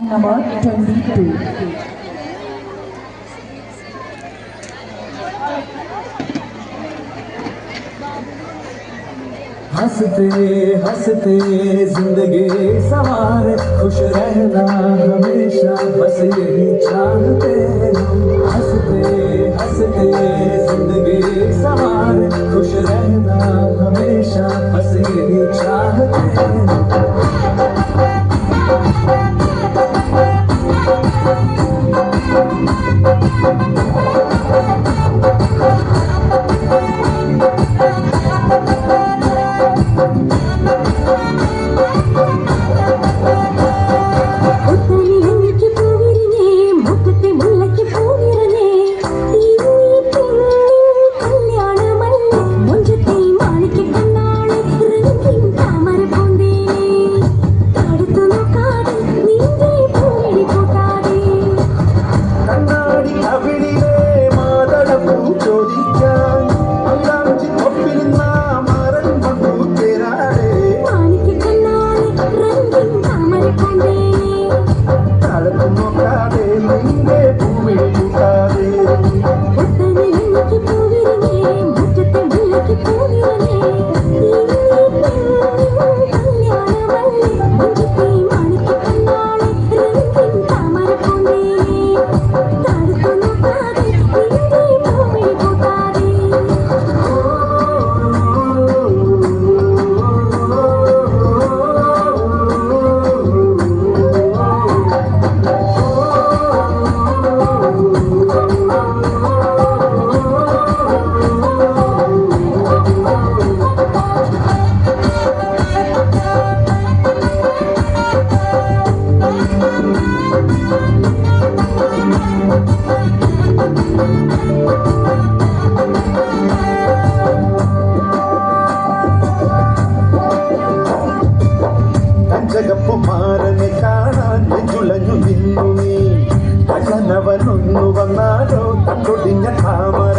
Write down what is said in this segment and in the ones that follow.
Number 22. हंसते हंसते जिंदगी सवार खुश रहना हमेशा बस यही चाहते हम। हंसते हंसते जिंदगी सवार खुश रहना हमेशा बस यही चाहते हैं। ജഗപ്പുമാരനെ കാണാൻ നെഞ്ചുലഞ്ഞു നിന്നു നീ കള്ളനവനൊന്നു വന്നാലോ തട്ടൊടിഞ്ഞ താമര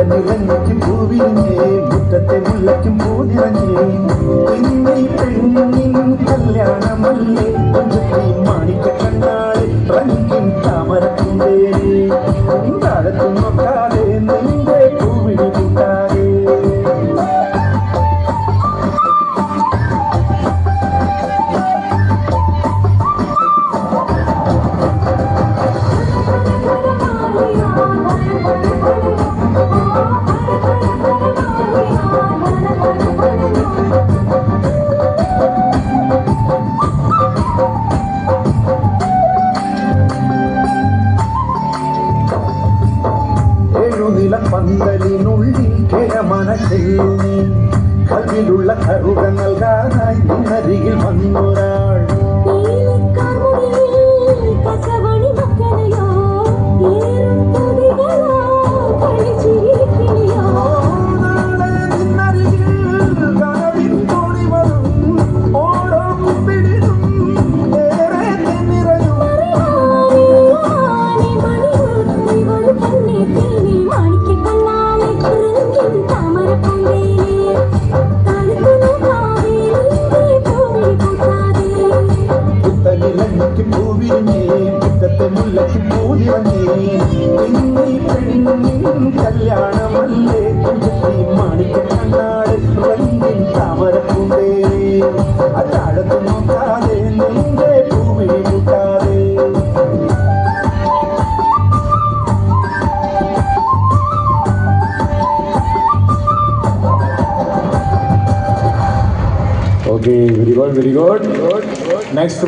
നിറഞ്ഞയ്ക്കും പൂവിരിഞ്ഞേ മുറ്റത്തെ മുല്ലയ്ക്കും പൂനിറഞ്ഞേ ഇന്നീ പെണ്ണിൻ കല്യാണമല്ലേ കൊഞ്ചത്തെ മാണിക്ക കണ്ണാളെ റങ്ങിൻ താമരപ്പൂണ്ടേ താഴത്തും നോക്കാതെ നിന്റെ പൂവിഴി കൂട്ടാതെ പന്തലിനുള്ളിൽ കേരമന ചെല്ലുന്നീ കൽവിലുള്ള കറുക നൽകാനായി നിന്നരികിൽ വന്നൊരാൾ പൂവിരിഞ്ഞേ മുറ്റത്തെ മുല്ലയ്ക്ക് പൂനിറഞ്ഞേ ഇന്നീ പെണ്ണിൻ കല്യാണമല്ലേ കൊഞ്ചത്തെ മാണിക്ക കണ്ണാട് റങ്ങിൻ താമരപ്പൂണ്ടേ താഴത്തു നോക്കാതെ നിന്റെ പൂവിഴി കൂട്ടാതെ Okay, very good. Next